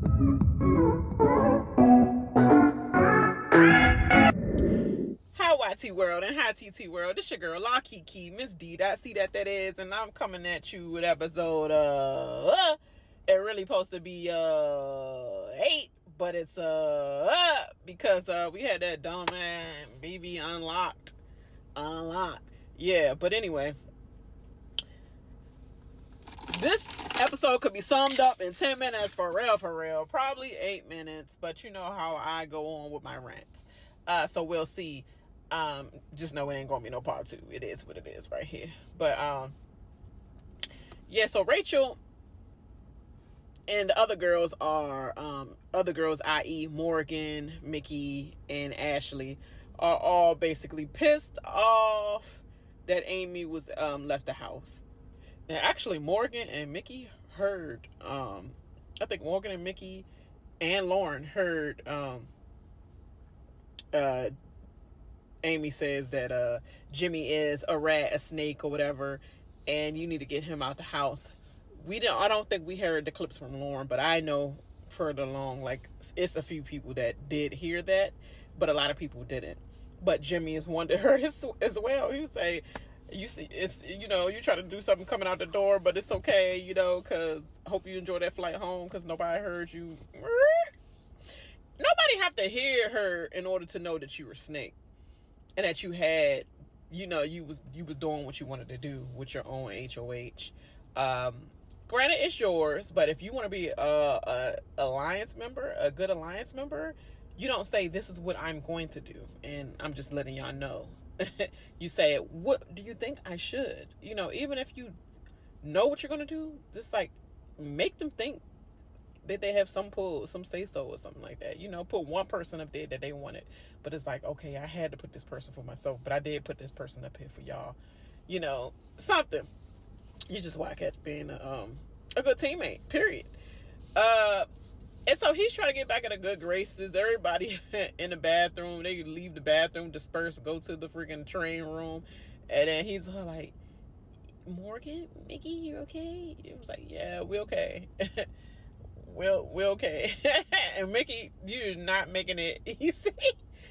Hi YT World and hi TT World. This your girl La Kiki, Miss D. See that is, and I'm coming at you with episode it really supposed to be 8, but it's because we had that dumb man BB unlocked. Yeah, but anyway, this episode could be summed up in 10 minutes for real. Probably 8 minutes, but you know how I go on with my rants. So we'll see. Just know it ain't gonna be no part 2. It is what it is right here. But yeah, so Rachel and the other girls are i.e. Morgan, Mickey, and Ashley are all basically pissed off that Amy was left the house. And actually Morgan and Mickey heard I think Morgan and Mickey and Lauren heard Amy says that Jimmy is a rat, a snake, or whatever, and you need to get him out the house. I don't think we heard the clips from Lauren, but I know further along, like, it's a few people that did hear that, but a lot of people didn't. But Jimmy is one that heard as well. He would say, you see, it's, you know, you try to do something coming out the door, but it's okay, you know, because I hope you enjoy that flight home, because nobody heard you. Nobody have to hear her in order to know that you were a snake. And that you had, you know, you was doing what you wanted to do with your own HOH. Granted, it's yours, but if you want to be a alliance member, a good alliance member, you don't say, this is what I'm going to do, and I'm just letting y'all know. You say, what do you think I should? You know, even if you know what you're going to do, just like make them think that they have some pull, some say so or something like that. You know, put one person up there that they wanted, but it's like, okay, I had to put this person for myself, but I did put this person up here for y'all. You know, something. You just whack at being a good teammate, period. And so he's trying to get back in the good graces. Everybody in the bathroom, they leave the bathroom, disperse, go to the freaking train room, and then he's like, Morgan, Mickey, you okay? It was like, yeah, we okay. We're okay. And Mickey, you're not making it easy.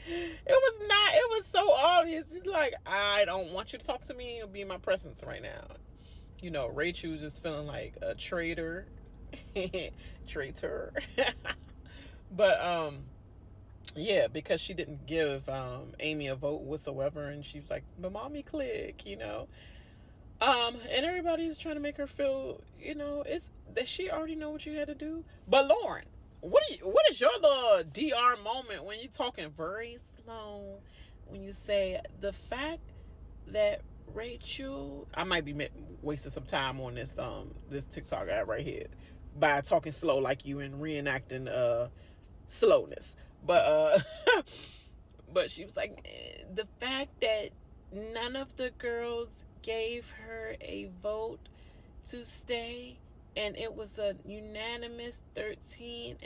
It was so obvious. He's like, I don't want you to talk to me or be in my presence right now. You know, Rachel just feeling like a traitor. Traitor. But yeah, because she didn't give Amy a vote whatsoever, and she was like, but mommy click, you know. And everybody's trying to make her feel, you know, it's that she already know what you had to do. But Lauren, what is your little DR moment when you talking very slow, when you say the fact that Rachel, I might be wasting some time on this TikTok app right here by talking slow like you and reenacting slowness. But but she was like, the fact that none of the girls gave her a vote to stay, and it was a unanimous 13-0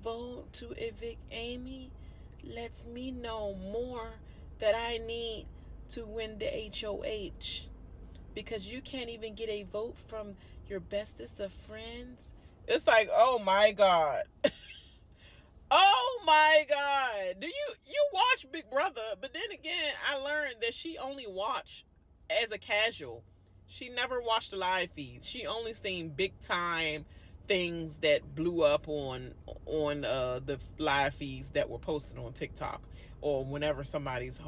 vote to evict Amy, lets me know more that I need to win the HOH, because you can't even get a vote from your bestest of friends. It's like, oh my God. Oh my God. Do you watch Big Brother? But then again, I learned that she only watched as a casual. She never watched the live feeds. She only seen big time things that blew up on the live feeds that were posted on TikTok, or whenever somebody's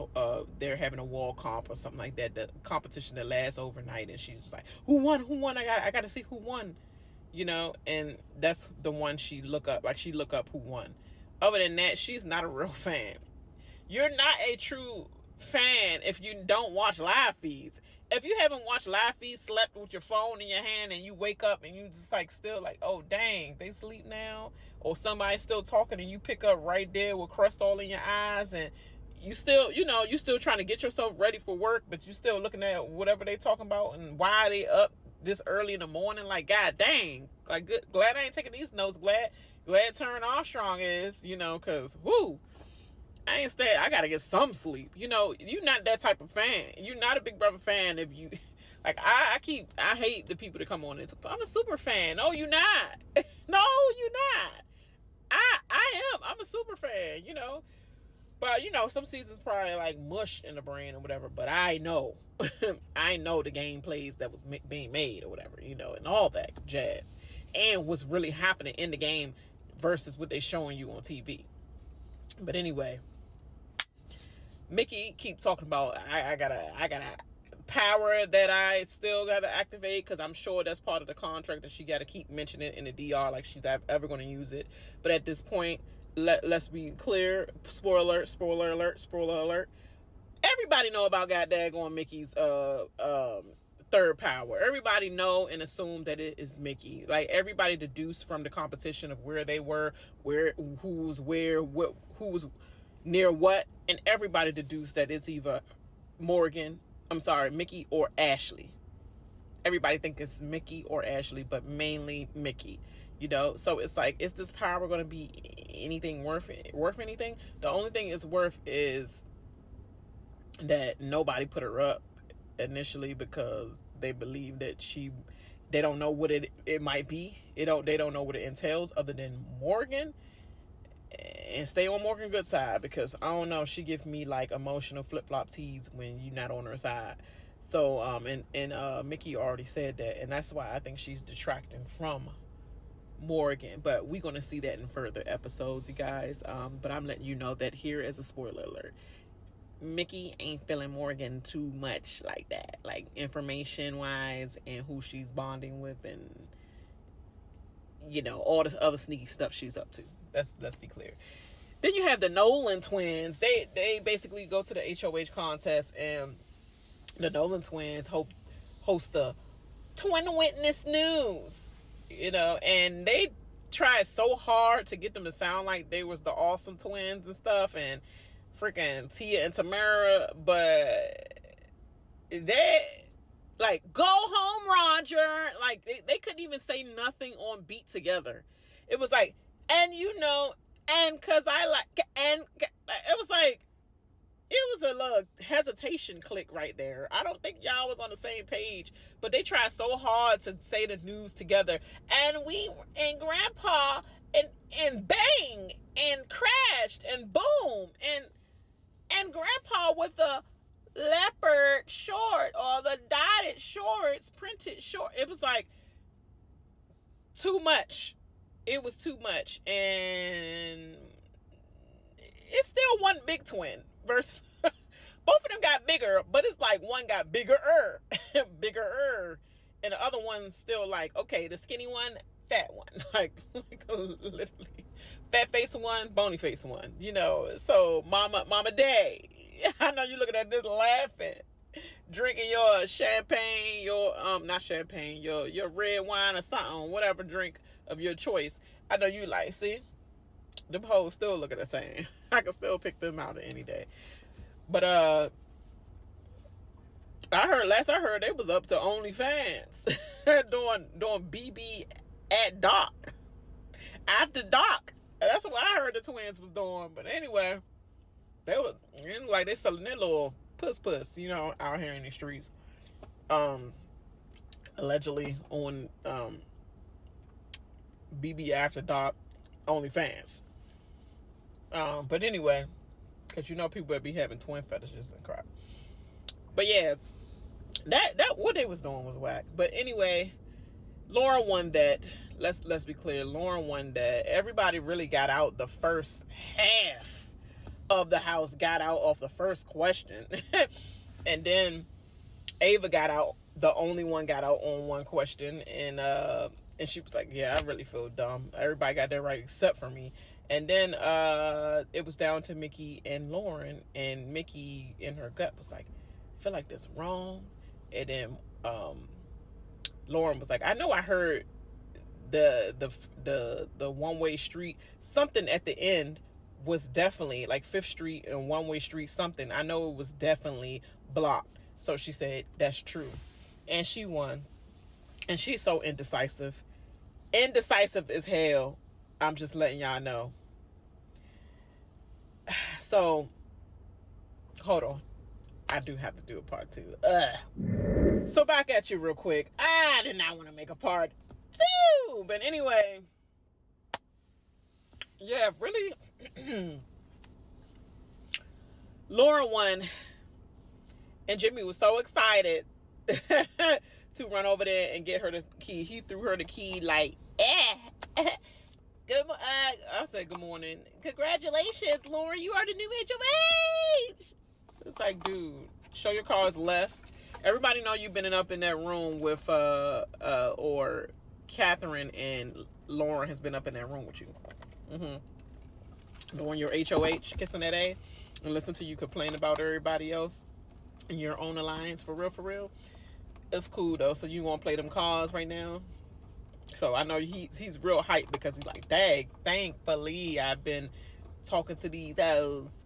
they're having a wall comp or something like that, the competition that lasts overnight, and she's like, who won? I got to see who won, you know. And that's the one she look up, like she look up who won. Other than that, she's not a real fan. You're not a true fan if you don't watch live feeds. If you haven't watched live feeds, slept with your phone in your hand, and you wake up and you just like still like, oh dang, they sleep now, or somebody's still talking, and you pick up right there with crust all in your eyes, and you still, you know, you still trying to get yourself ready for work, but you still looking at whatever they talking about and why they up this early in the morning. Like, god dang, like, good, glad I ain't taking these notes. Glad Turn Armstrong is, you know, because whoo, I ain't stay. I gotta get some sleep. You know, you're not that type of fan. You're not a Big Brother fan if you like. I hate the people that come on it. I'm a super fan. No, you're not. No, saying, But, some seasons probably like mush in the brain or whatever. But I know, I know the gameplays that was being made or whatever, and all that jazz. And what's really happening in the game versus what they're showing you on TV. But anyway, Mickey keeps talking about, I gotta power that I still gotta activate, because I'm sure that's part of the contract that she gotta keep mentioning it in the DR like she's ever gonna use it. But at this point, let's be clear, spoiler alert, everybody know about goddamn Mickey's third power. Everybody know and assume that it is Mickey. Like, everybody deduced from the competition of where they were, who was near what, and everybody deduced that it's either Mickey or Ashley. Everybody think it's Mickey or Ashley, but mainly Mickey. So it's like, is this power going to be anything worth anything? The only thing it's worth is that nobody put her up initially, because they believe that they don't know what it might be. They don't know what it entails, other than Morgan. And stay on Morgan's good side, because I don't know, she gives me like emotional flip-flop tease when you're not on her side. So and Mickey already said that, and that's why I think she's detracting from Morgan. But we're going to see that in further episodes, you guys. But I'm letting you know that here is a spoiler alert. Mickey ain't feeling Morgan too much like that, like information wise, and who she's bonding with, and all this other sneaky stuff she's up to. Let's be clear. Then you have the Nolan twins. They basically go to the HOH contest, and the Nolan twins host the Twin Witness News, and they tried so hard to get them to sound like they was the awesome twins and stuff, and freaking Tia and Tamara, but they like, go home, Roger. Like, they couldn't even say nothing on beat together. It was like, and cause I like, and it was like, it was a little hesitation click right there. I don't think y'all was on the same page, but they tried so hard to say the news together. And Grandpa and bang and crashed and boom and Grandpa with the leopard short or the dotted shorts, printed short. It was like too much. It was too much. And it's still one big twin versus both of them got bigger, but it's like one got bigger, and the other one's still like, okay, the skinny one, fat one, like literally fat face one, bony face one, so mama day, I know you looking at this laughing, drinking your champagne, not champagne, your red wine or something, whatever drink of your choice. I know you like, see, them hoes still looking the same. I can still pick them out any day. But last I heard they was up to OnlyFans doing BB at dark, after dark. That's what I heard the twins was doing. But anyway, they were like, they selling their little puss out here in the streets, allegedly on BB after dark OnlyFans. But anyway, because people would be having twin fetishes and crap. But yeah, that what they was doing was whack. But anyway, Lauren won that. Let's be clear. Lauren won that. Everybody really got out the first half of the house, got out off the first question. And then Ava got out. The only one got out on one question. And she was like, yeah, I really feel dumb. Everybody got that right except for me. And then it was down to Mickey and Lauren, and Mickey in her gut was like, I feel like this wrong. And then Lauren was like, I know I heard the one-way street, something at the end was definitely like 5th Street and one-way street, something. I know it was definitely blocked. So she said, that's true. And she won. And she's so indecisive. Indecisive as hell. I'm just letting y'all know. So, hold on. I do have to do a part 2. So back at you real quick. I did not want to make a part 2. But anyway, Yeah, really. Laura won, and Jimmy was so excited to run over there and get her the key. He threw her the key like, good. I said good morning. Congratulations, Laura. You are the new HOH. It's like, dude, show your cards less. Everybody know you've been up in that room with or Katherine and Lauren has been up in that room with you. Doing your HOH, kissing that A, and listen to you complain about everybody else in your own alliance. For real, for real. It's cool though. So you won't play them cards right now. So I know he's real hyped because he's like, dang, thankfully I've been talking to those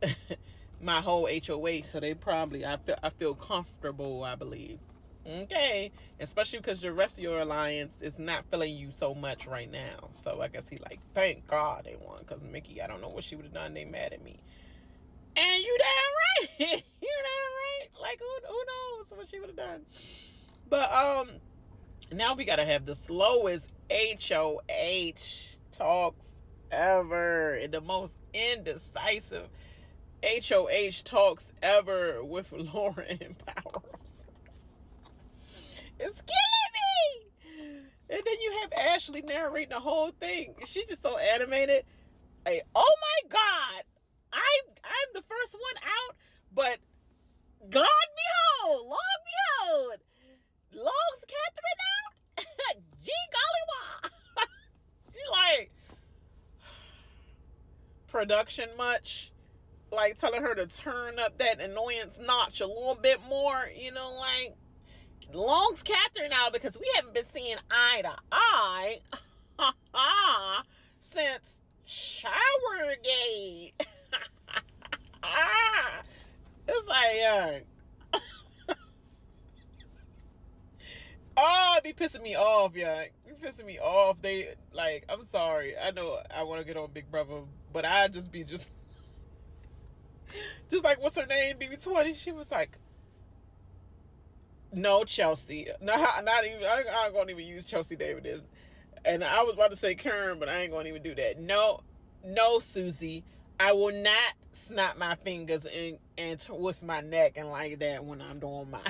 my whole HOH, so they probably I feel comfortable, I believe. Okay, especially because the rest of your alliance is not feeling you so much right now. So I guess he like, thank God they won, because Mickey, I don't know what she would have done. They mad at me, and you damn right, you damn right. Like who knows what she would have done? But now we gotta have the slowest HOH talks ever, and the most indecisive HOH talks ever with Lauren and Powers. It's killing me. And then you have Ashley narrating the whole thing. She's just so animated. Like, oh my God, I'm the first one out, but God behold, long behold, longs Katherine out. Gee golly wah. You like production much? Like telling her to turn up that annoyance notch a little bit more, you know, like longs Katherine out, because we haven't been seeing eye to eye since Showergate. It's like, oh, it be pissing me off, yeah. It be pissing me off. They, like, I'm sorry. I know I want to get on Big Brother, but I just be just like, what's her name? BB20. She was like, no, Chelsea. No, not even. I ain't gonna even use Chelsea David is. And I was about to say Karen, but I ain't gonna even do that. No, Susie. I will not snap my fingers and twist my neck and like that when I'm doing my.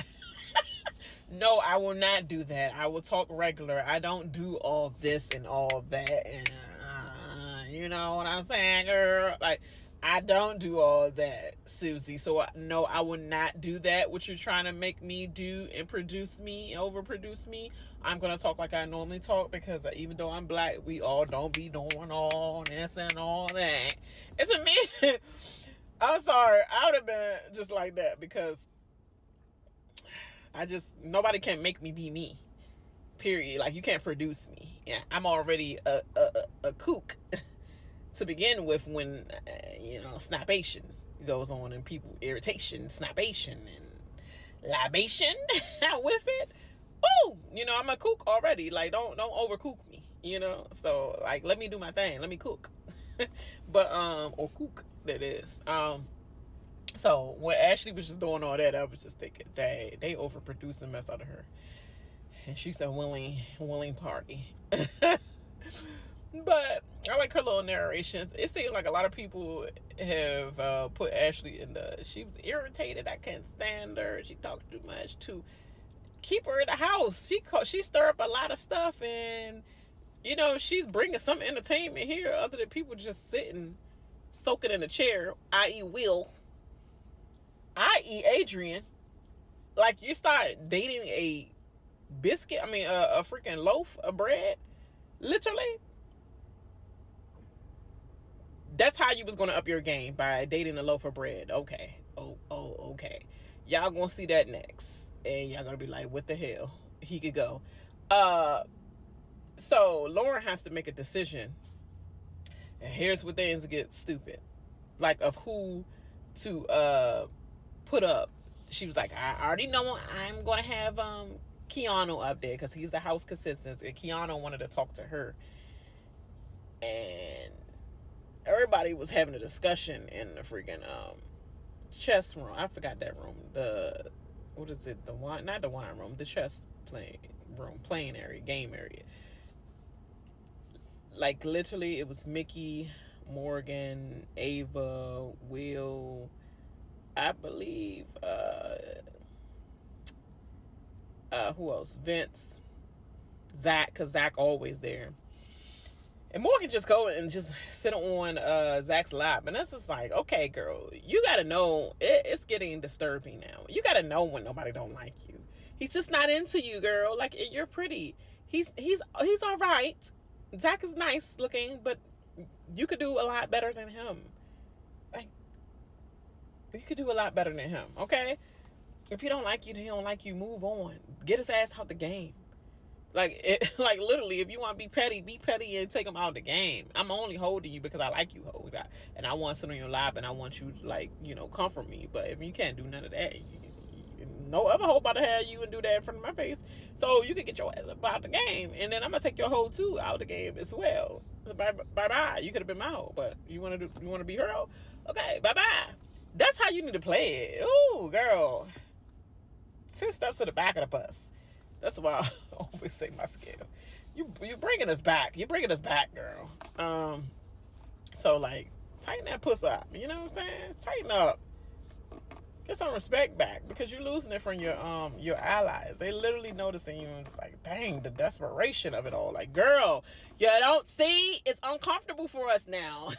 No, I will not do that. I will talk regular. I don't do all this and all that, and you know what I'm saying, girl? Like, I don't do all that, Susie. So no, I will not do that. What you're trying to make me do and overproduce me. I'm gonna talk like I normally talk, because even though I'm black, we all don't be doing all this and all that. It's a me. I'm sorry. I would have been just like that, because nobody can make me be me. Period. Like, you can't produce me. Yeah, I'm already a kook to begin with when, snapation goes on and people, irritation, snapation, and libation with it. Oh, I'm a kook already. Like, don't overcook me, So, like, let me do my thing. Let me cook. But, or kook, that is. So when Ashley was just doing all that, I was just thinking, they overproduced the mess out of her, and she's a willing party. But I like her little narrations. It seems like a lot of people have put Ashley in she was irritated. I can't stand her. She talked too much. To keep her in the house, she stirred up a lot of stuff, and she's bringing some entertainment here other than people just sitting soaking in a chair, i.e. Adrian. Like, you start dating a biscuit, a freaking loaf of bread, literally. That's how you was going to up your game, by dating a loaf of bread. Okay. Okay. Y'all gonna see that next, and y'all gonna be like, what the hell? He could go. So Lauren has to make a decision, and here's where things get stupid, like, of who to put up. She was like, I already know I'm gonna have Keanu up there, because he's a house consensus, and Keanu wanted to talk to her, and everybody was having a discussion in the freaking chess room. I forgot that room. What is it? Not the wine room, the chess playing area, game area. Like, literally, it was Mickey, Morgan, Ava, Will, I believe, who else? Vince, Zach, because Zach always there. And Morgan just go and just sit on Zach's lap. And that's just like, okay, girl, you got to know, it's getting disturbing now. You got to know when nobody don't like you. He's just not into you, girl. Like, you're pretty. He's all right. Zach is nice looking, but you could do a lot better than him. Like, you could do a lot better than him, okay? If he don't like you, then he don't like you. Move on. Get his ass out the game. Like, like literally, if you want to be petty and take him out of the game. I'm only holding you because I like you, hold. And I want to sit on your lap and I want you to, like, you know, comfort me. But if you can't do none of that, no other hoe about to have you and do that in front of my face. So you can get your ass up out the game. And then I'm going to take your hoe too out of the game as well. So bye-bye. You could have been my hoe, but you want to be her hoe? Okay, bye-bye. That's how you need to play it. Ooh, girl. 10 steps to the back of the bus. That's why I always say my scale. You're bringing us back. You're bringing us back, girl. So, like, tighten that puss up. You know what I'm saying? Tighten up. Get some respect back because you're losing it from your allies. They literally noticing you and just like, dang, the desperation of it all. Like, girl, you don't see? It's uncomfortable for us now.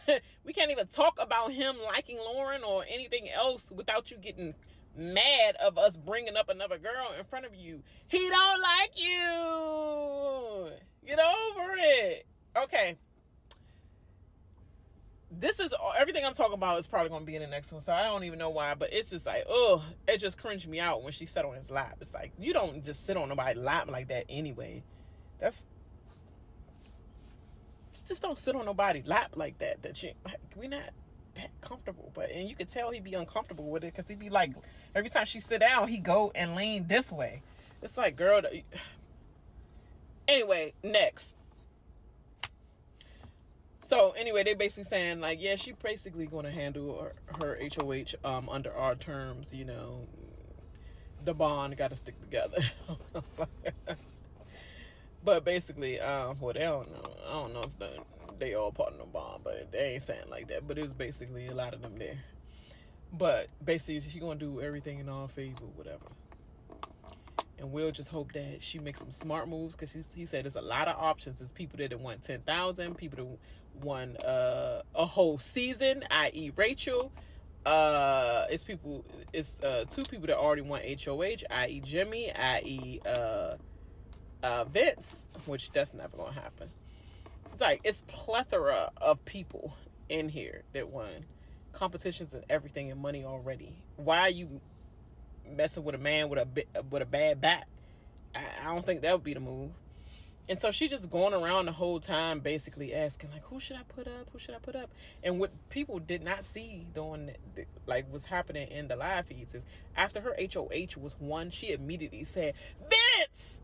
We can't even talk about him liking Lauren or anything else without you getting mad of us bringing up another girl in front of you. He don't like you. Get over it. Okay. This is everything I'm talking about is probably going to be in the next one. So I don't even know why, but it's just like, oh, it just cringed me out when she sat on his lap. It's like, you don't just sit on nobody's lap like that anyway. Just don't sit on nobody's lap like that. That you, like, we're not that comfortable. And you could tell he'd be uncomfortable with it because he'd be like, every time she sit down, he go and lean this way. It's like, girl. Anyway, next. So anyway, they basically saying like, yeah, she basically going to handle her HOH under our terms. You know, the bond got to stick together. But basically, well, they don't know. I don't know if they all part of the bond, but they ain't saying like that. But it was basically a lot of them there. But basically, she gonna do everything in our favor, whatever. And we'll just hope that she makes some smart moves because he said there's a lot of options. There's people that want 10,000, people that want a whole season, i.e. Rachel. It's two people that already want HOH, i.e. Jimmy, i.e. Vince, which that's never gonna happen. It's like it's plethora of people in here that won competitions and everything and money already. Why are you messing with a man with a bad back? I don't think that would be the move. And so she just going around the whole time basically asking like, who should I put up? And what people did not see during like what's happening in the live feeds is after her HOH was won, she immediately said, Vince,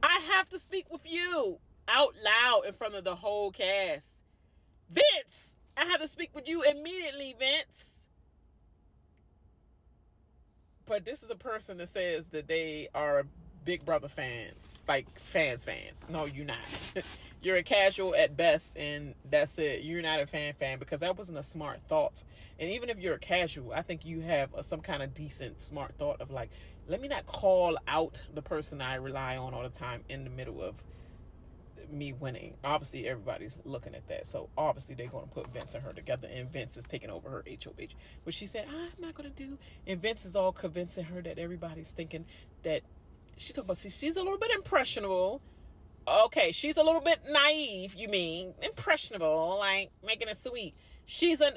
I have to speak with you out loud in front of the whole cast. Vince, I have to speak with you immediately, Vince. But this is a person that says that they are Big Brother fans. Like, fans. No, you're not. You're a casual at best, and that's it. You're not a fan because that wasn't a smart thought. And even if you're a casual, I think you have some kind of decent, smart thought of like, let me not call out the person I rely on all the time in the middle of me winning. Obviously, everybody's looking at that. So, obviously, they're going to put Vince and her together, and Vince is taking over her HOH, which she said, I'm not going to do. And Vince is all convincing her that everybody's thinking that she's talking about, she's a little bit impressionable. Okay, she's a little bit naive, you mean. Impressionable, like making it sweet. She's a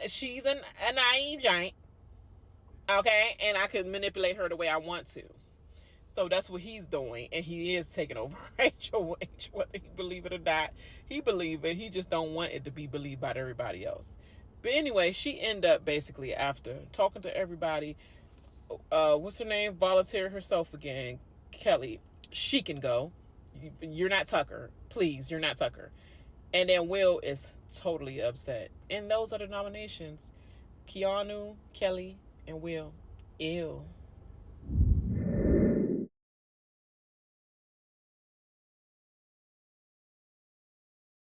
naive giant. Okay, and I can manipulate her the way I want to. So that's what he's doing, and he is taking over HOH, whether he believe it or not. He believe it. He just don't want it to be believed by everybody else. But anyway, she ended up basically after talking to everybody. What's her name? Volunteer herself again. Kelley. She can go. You're not Tucker. Please, you're not Tucker. And then Will is totally upset. And those are the nominations. Keanu, Kelley, and Will. Ew.